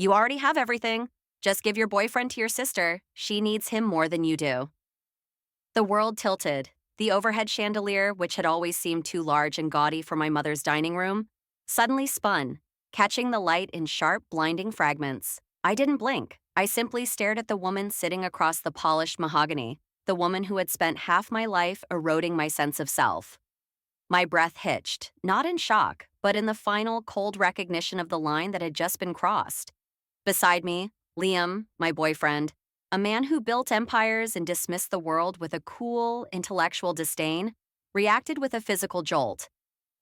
You already have everything. Just give your boyfriend to your sister. She needs him more than you do. The world tilted. The overhead chandelier, which had always seemed too large and gaudy for my mother's dining room, suddenly spun, catching the light in sharp, blinding fragments. I didn't blink. I simply stared at the woman sitting across the polished mahogany, the woman who had spent half my life eroding my sense of self. My breath hitched, not in shock, but in the final, cold recognition of the line that had just been crossed. Beside me, Liam, my boyfriend, a man who built empires and dismissed the world with a cool, intellectual disdain, reacted with a physical jolt.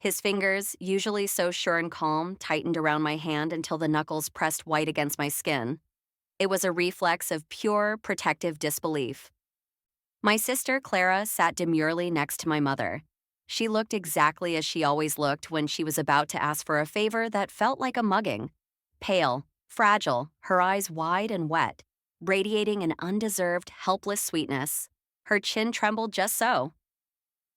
His fingers, usually so sure and calm, tightened around my hand until the knuckles pressed white against my skin. It was a reflex of pure, protective disbelief. My sister, Clara, sat demurely next to my mother. She looked exactly as she always looked when she was about to ask for a favor that felt like a mugging. Pale, fragile, her eyes wide and wet, radiating an undeserved, helpless sweetness. Her chin trembled just so.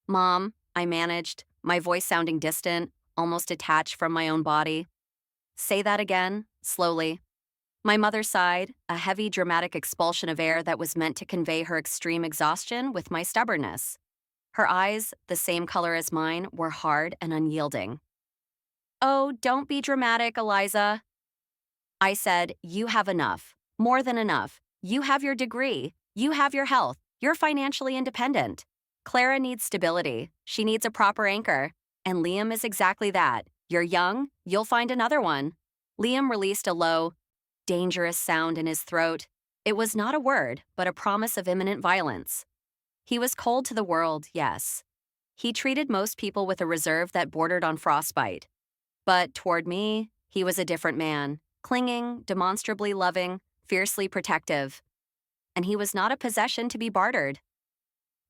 "Mom," I managed, my voice sounding distant, almost detached from my own body. "Say that again," slowly. My mother sighed, a heavy, dramatic expulsion of air that was meant to convey her extreme exhaustion with my stubbornness. Her eyes, the same color as mine, were hard and unyielding. "Oh, don't be dramatic, Eliza." I said, "You have enough. More than enough. You have your degree. You have your health. You're financially independent. Clara needs stability. She needs a proper anchor. And Liam is exactly that. You're young. You'll find another one." Liam released a low, dangerous sound in his throat. It was not a word, but a promise of imminent violence. He was cold to the world, yes. He treated most people with a reserve that bordered on frostbite. But toward me, he was a different man, clinging, demonstrably loving, fiercely protective. And he was not a possession to be bartered.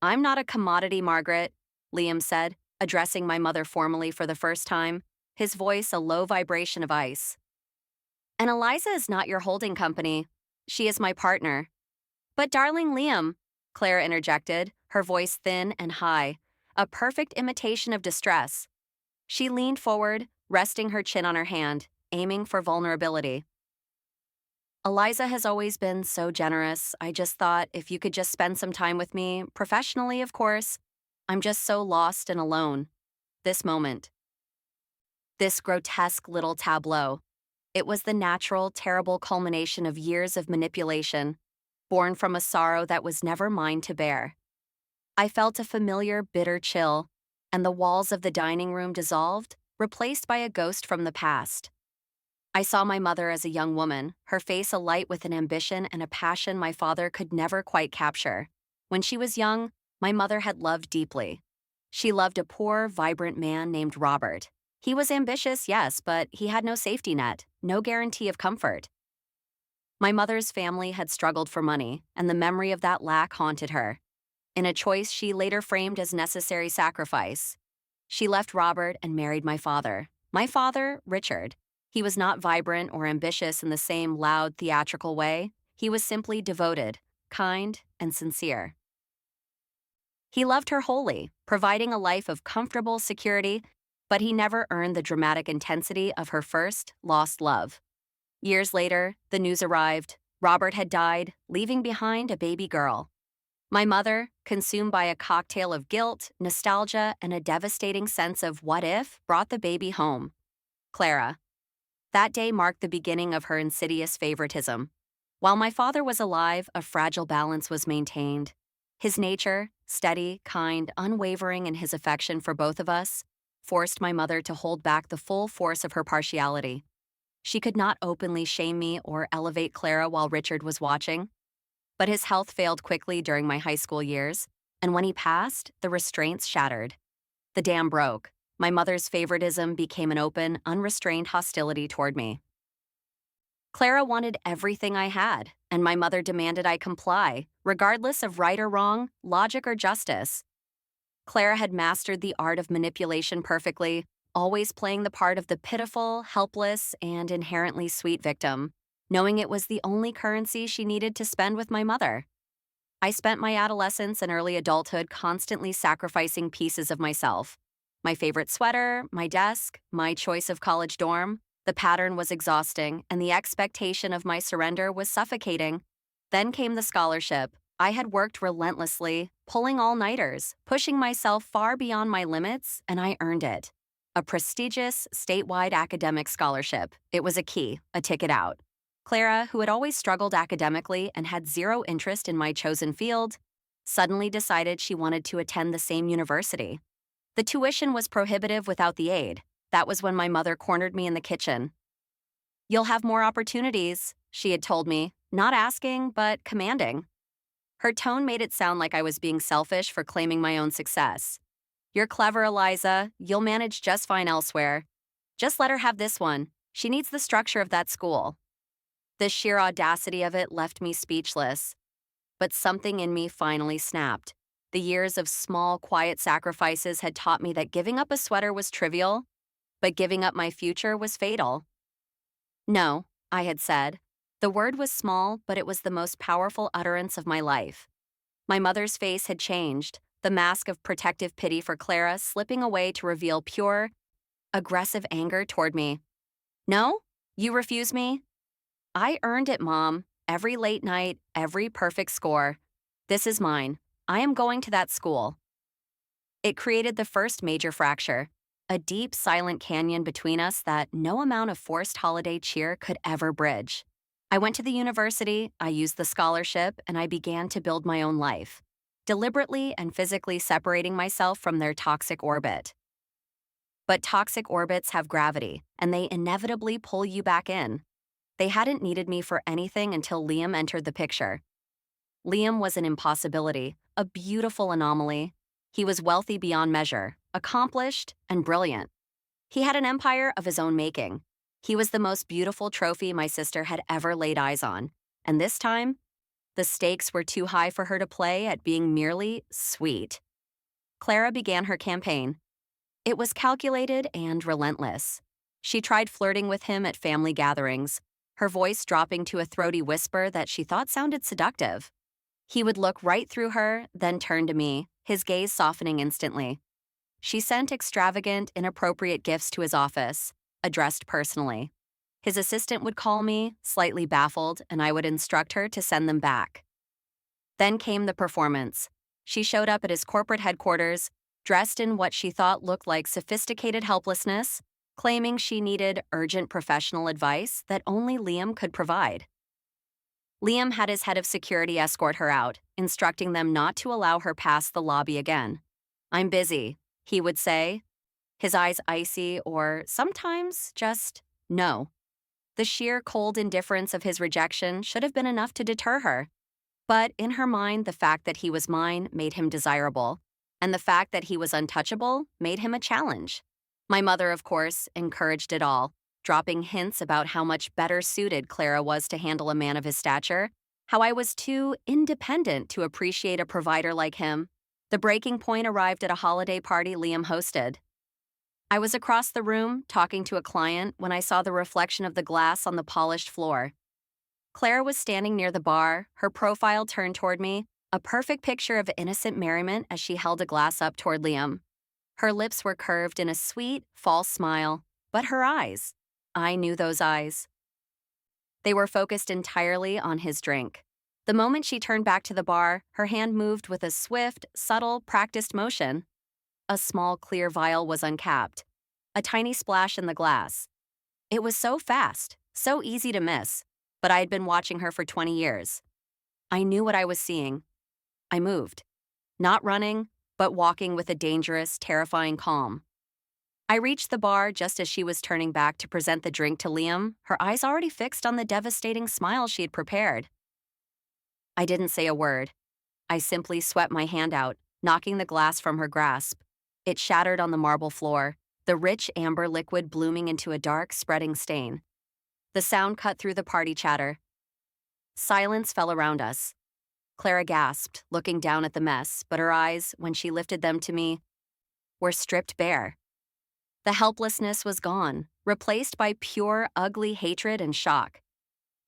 "I'm not a commodity, Margaret," Liam said, addressing my mother formally for the first time, his voice a low vibration of ice. "And Eliza is not your holding company. She is my partner." "But darling Liam," Clara interjected, her voice thin and high, a perfect imitation of distress. She leaned forward, resting her chin on her hand, aiming for vulnerability. "Eliza has always been so generous. I just thought if you could just spend some time with me, professionally, of course. I'm just so lost and alone. This moment. This grotesque little tableau. It was the natural, terrible culmination of years of manipulation, born from a sorrow that was never mine to bear. I felt a familiar, bitter chill, and the walls of the dining room dissolved, replaced by a ghost from the past. I saw my mother as a young woman, her face alight with an ambition and a passion my father could never quite capture. When she was young, my mother had loved deeply. She loved a poor, vibrant man named Robert. He was ambitious, yes, but he had no safety net, no guarantee of comfort. My mother's family had struggled for money, and the memory of that lack haunted her. In a choice she later framed as necessary sacrifice, she left Robert and married my father. My father, Richard. He was not vibrant or ambitious in the same loud, theatrical way. He was simply devoted, kind, and sincere. He loved her wholly, providing a life of comfortable security, but he never earned the dramatic intensity of her first, lost love. Years later, the news arrived. Robert had died, leaving behind a baby girl. My mother, consumed by a cocktail of guilt, nostalgia, and a devastating sense of what if, brought the baby home. Clara. That day marked the beginning of her insidious favoritism. While my father was alive, a fragile balance was maintained. His nature, steady, kind, unwavering in his affection for both of us, forced my mother to hold back the full force of her partiality. She could not openly shame me or elevate Clara while Richard was watching. But his health failed quickly during my high school years, and when he passed, the restraints shattered. The dam broke. My mother's favoritism became an open, unrestrained hostility toward me. Clara wanted everything I had, and my mother demanded I comply, regardless of right or wrong, logic or justice. Clara had mastered the art of manipulation perfectly, always playing the part of the pitiful, helpless, and inherently sweet victim, knowing it was the only currency she needed to spend with my mother. I spent my adolescence and early adulthood constantly sacrificing pieces of myself. My favorite sweater, my desk, my choice of college dorm, The pattern was exhausting, and the expectation of my surrender was suffocating. Then came the scholarship. I had worked relentlessly, pulling all-nighters, pushing myself far beyond my limits, and I earned it. A prestigious, statewide academic scholarship. It was a key, a ticket out. Clara, who had always struggled academically and had zero interest in my chosen field, suddenly decided she wanted to attend the same university. The tuition was prohibitive without the aid. That was when my mother cornered me in the kitchen. "You'll have more opportunities," she had told me, not asking, but commanding. Her tone made it sound like I was being selfish for claiming my own success. "You're clever, Eliza. You'll manage just fine elsewhere. Just let her have this one. She needs the structure of that school." The sheer audacity of it left me speechless. But something in me finally snapped. The years of small, quiet sacrifices had taught me that giving up a sweater was trivial, but giving up my future was fatal. "No," I had said. The word was small, but it was the most powerful utterance of my life. My mother's face had changed, the mask of protective pity for Clara slipping away to reveal pure, aggressive anger toward me. "No? You refuse me?" "I earned it, Mom. Every late night, every perfect score. This is mine. I am going to that school." It created the first major fracture, a deep, silent canyon between us that no amount of forced holiday cheer could ever bridge. I went to the university, I used the scholarship, and I began to build my own life, deliberately and physically separating myself from their toxic orbit. But toxic orbits have gravity, and they inevitably pull you back in. They hadn't needed me for anything until Liam entered the picture. Liam was an impossibility, a beautiful anomaly. He was wealthy beyond measure, accomplished, and brilliant. He had an empire of his own making. He was the most beautiful trophy my sister had ever laid eyes on. And this time, the stakes were too high for her to play at being merely sweet. Clara began her campaign. It was calculated and relentless. She tried flirting with him at family gatherings, her voice dropping to a throaty whisper that she thought sounded seductive. He would look right through her, then turn to me, his gaze softening instantly. She sent extravagant, inappropriate gifts to his office, addressed personally. His assistant would call me, slightly baffled, and I would instruct her to send them back. Then came the performance. She showed up at his corporate headquarters, dressed in what she thought looked like sophisticated helplessness, claiming she needed urgent professional advice that only Liam could provide. Liam had his head of security escort her out, instructing them not to allow her past the lobby again. "I'm busy," he would say, his eyes icy or sometimes just no. The sheer cold indifference of his rejection should have been enough to deter her. But in her mind, the fact that he was mine made him desirable, and the fact that he was untouchable made him a challenge. My mother, of course, encouraged it all, dropping hints about how much better suited Clara was to handle a man of his stature, how I was too independent to appreciate a provider like him. The breaking point arrived at a holiday party Liam hosted. I was across the room, talking to a client, when I saw the reflection of the glass on the polished floor. Clara was standing near the bar, her profile turned toward me, a perfect picture of innocent merriment as she held a glass up toward Liam. Her lips were curved in a sweet, false smile, but her eyes, I knew those eyes. They were focused entirely on his drink. The moment she turned back to the bar, her hand moved with a swift, subtle, practiced motion. A small, clear vial was uncapped, a tiny splash in the glass. It was so fast, so easy to miss, but I had been watching her for 20 years. I knew what I was seeing. I moved, not running, but walking with a dangerous, terrifying calm. I reached the bar just as she was turning back to present the drink to Liam, her eyes already fixed on the devastating smile she had prepared. I didn't say a word. I simply swept my hand out, knocking the glass from her grasp. It shattered on the marble floor, the rich amber liquid blooming into a dark, spreading stain. The sound cut through the party chatter. Silence fell around us. Clara gasped, looking down at the mess, but her eyes, when she lifted them to me, were stripped bare. The helplessness was gone, replaced by pure, ugly hatred and shock.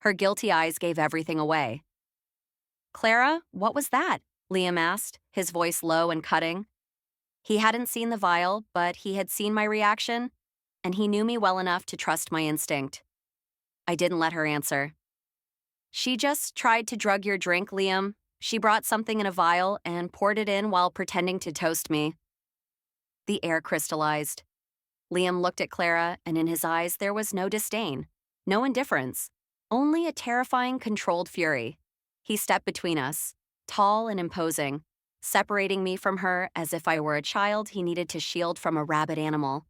Her guilty eyes gave everything away. "Clara, what was that?" Liam asked, his voice low and cutting. He hadn't seen the vial, but he had seen my reaction. and he knew me well enough to trust my instinct. I didn't let her answer. She just tried to drug your drink, Liam. She brought something in a vial and poured it in while pretending to toast me. The air crystallized. Liam looked at Clara, and in his eyes there was no disdain, no indifference, only a terrifying, controlled fury. He stepped between us, tall and imposing, separating me from her as if I were a child he needed to shield from a rabid animal.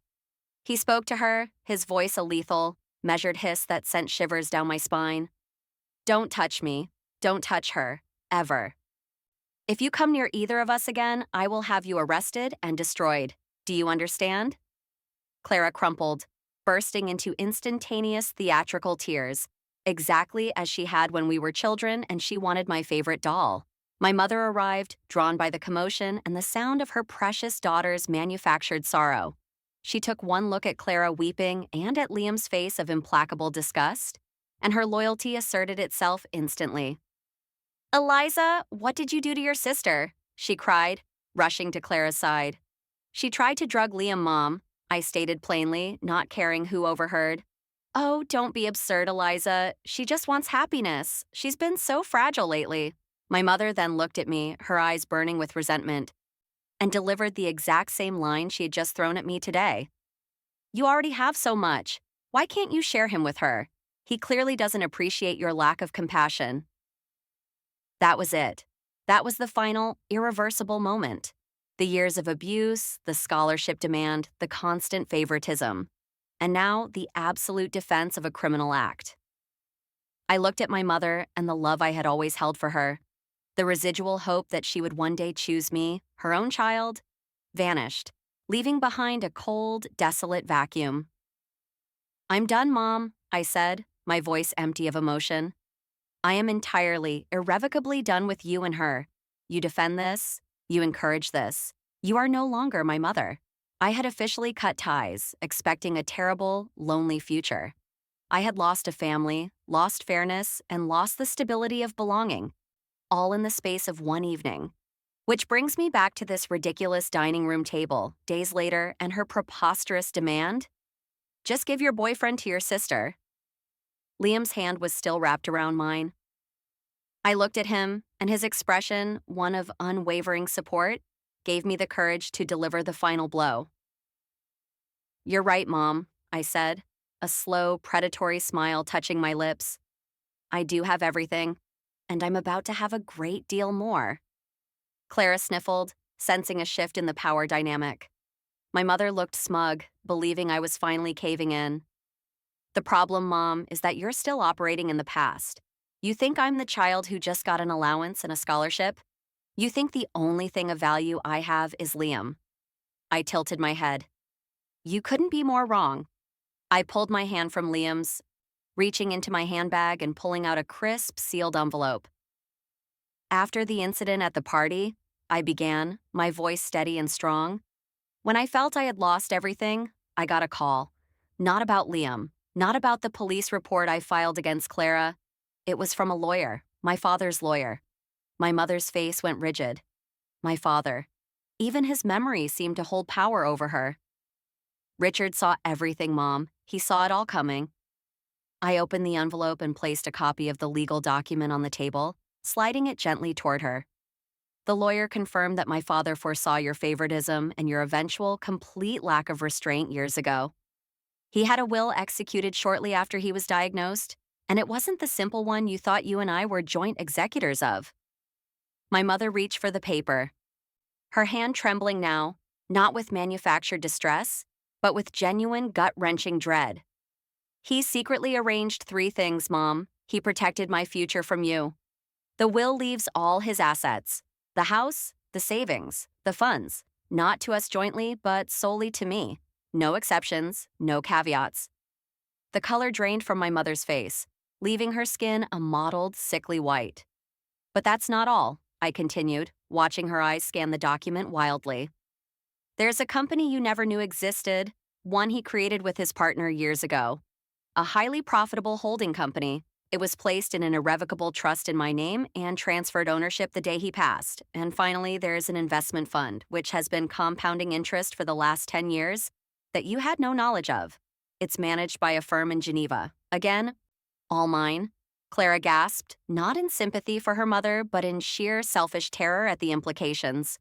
He spoke to her, his voice a lethal, measured hiss that sent shivers down my spine. Don't touch me. Don't touch her. Ever. If you come near either of us again, I will have you arrested and destroyed. Do you understand? Clara crumpled, bursting into instantaneous theatrical tears, exactly as she had when we were children and she wanted my favorite doll. My mother arrived, drawn by the commotion and the sound of her precious daughter's manufactured sorrow. She took one look at Clara weeping and at Liam's face of implacable disgust, and her loyalty asserted itself instantly. Eliza, what did you do to your sister? She cried, rushing to Clara's side. She tried to drug Liam, Mom, I stated plainly, not caring who overheard. Oh, don't be absurd, Eliza. She just wants happiness. She's been so fragile lately. My mother then looked at me, her eyes burning with resentment, and delivered the exact same line she had just thrown at me today. You already have so much. Why can't you share him with her? He clearly doesn't appreciate your lack of compassion. That was it. That was the final, irreversible moment. The years of abuse, the scholarship demand, the constant favoritism, and now the absolute defense of a criminal act. I looked at my mother and the love I had always held for her. The residual hope that she would one day choose me, her own child, vanished, leaving behind a cold, desolate vacuum. I'm done, Mom, I said, my voice empty of emotion. I am entirely, irrevocably done with you and her. You defend this. You encourage this. You are no longer my mother. I had officially cut ties, expecting a terrible, lonely future. I had lost a family, lost fairness, and lost the stability of belonging, all in the space of one evening. Which brings me back to this ridiculous dining room table, days later, and her preposterous demand. Just give your boyfriend to your sister. Liam's hand was still wrapped around mine. I looked at him, and his expression, one of unwavering support, gave me the courage to deliver the final blow. You're right, Mom, I said, a slow, predatory smile touching my lips. I do have everything, and I'm about to have a great deal more. Clara sniffled, sensing a shift in the power dynamic. My mother looked smug, believing I was finally caving in. The problem, Mom, is that you're still operating in the past. You think I'm the child who just got an allowance and a scholarship? You think the only thing of value I have is Liam. I tilted my head. You couldn't be more wrong. I pulled my hand from Liam's, reaching into my handbag and pulling out a crisp, sealed envelope. After the incident at the party, I began, my voice steady and strong. When I felt I had lost everything, I got a call. Not about Liam, not about the police report I filed against Clara. It was from a lawyer, my father's lawyer. My mother's face went rigid. My father. Even his memory seemed to hold power over her. Richard saw everything, Mom. He saw it all coming. I opened the envelope and placed a copy of the legal document on the table, sliding it gently toward her. The lawyer confirmed that my father foresaw your favoritism and your eventual complete lack of restraint years ago. He had a will executed shortly after he was diagnosed, and it wasn't the simple one you thought you and I were joint executors of. My mother reached for the paper, her hand trembling now, not with manufactured distress, but with genuine gut-wrenching dread. He secretly arranged 3 things, Mom. He protected my future from you. The will leaves all his assets, the house, the savings, the funds, not to us jointly, but solely to me. No exceptions, no caveats. The color drained from my mother's face, leaving her skin a mottled, sickly white. But that's not all, I continued, watching her eyes scan the document wildly. There's a company you never knew existed, one he created with his partner years ago. A highly profitable holding company. It was placed in an irrevocable trust in my name and transferred ownership the day he passed. And finally, there's an investment fund, which has been compounding interest for the last 10 years, that you had no knowledge of. It's managed by a firm in Geneva. Again, all mine. Clara gasped, not in sympathy for her mother, but in sheer selfish terror at the implications.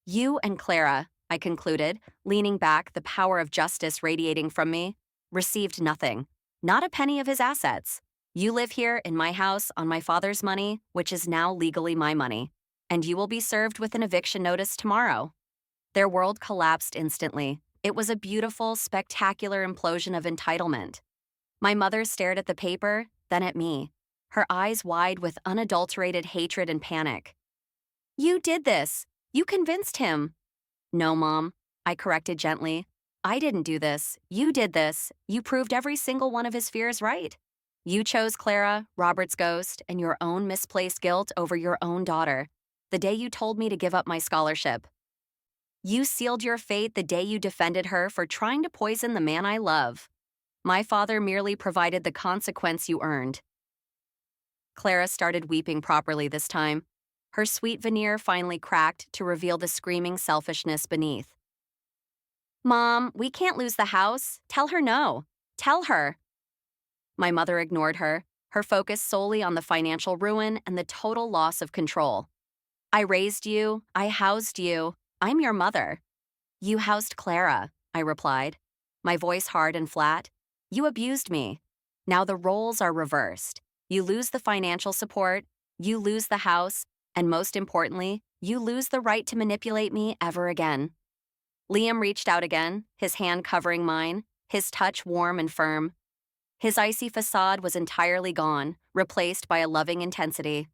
You and Clara, I concluded, leaning back, the power of justice radiating from me, received nothing. Not a penny of his assets. You live here in my house on my father's money, which is now legally my money, and you will be served with an eviction notice tomorrow. Their world collapsed instantly. It was a beautiful, spectacular implosion of entitlement. My mother stared at the paper, then at me, her eyes wide with unadulterated hatred and panic. You did this. You convinced him. No, Mom, I corrected gently. I didn't do this. You did this. You proved every single one of his fears right. You chose Clara, Robert's ghost, and your own misplaced guilt over your own daughter, the day you told me to give up my scholarship. You sealed your fate the day you defended her for trying to poison the man I love. My father merely provided the consequence you earned. Clara started weeping properly this time. Her sweet veneer finally cracked to reveal the screaming selfishness beneath. Mom, we can't lose the house. Tell her no. Tell her. My mother ignored her focus solely on the financial ruin and the total loss of control. I raised you. I housed you. I'm your mother. You housed Clara, I replied, my voice hard and flat. You abused me. Now the roles are reversed. You lose the financial support, you lose the house, and most importantly, you lose the right to manipulate me ever again. Liam reached out again, his hand covering mine, his touch warm and firm. His icy facade was entirely gone, replaced by a loving intensity.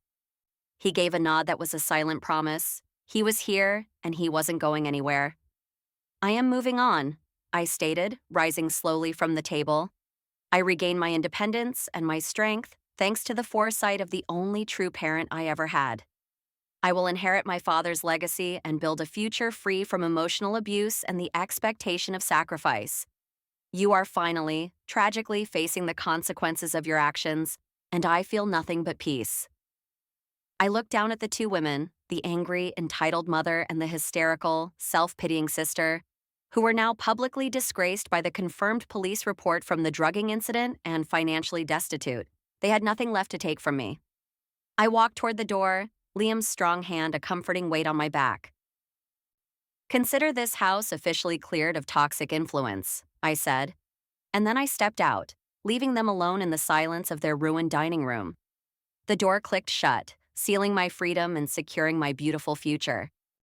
He gave a nod that was a silent promise. He was here, and he wasn't going anywhere. I am moving on, I stated, rising slowly from the table. I regained my independence and my strength, thanks to the foresight of the only true parent I ever had. I will inherit my father's legacy and build a future free from emotional abuse and the expectation of sacrifice. You are finally, tragically facing the consequences of your actions, and I feel nothing but peace. I looked down at the two women, the angry, entitled mother and the hysterical, self-pitying sister, who were now publicly disgraced by the confirmed police report from the drugging incident and financially destitute. They had nothing left to take from me. I walked toward the door, Liam's strong hand a comforting weight on my back. Consider this house officially cleared of toxic influence, I said, and then I stepped out, leaving them alone in the silence of their ruined dining room. The door clicked shut, sealing my freedom and securing my beautiful future.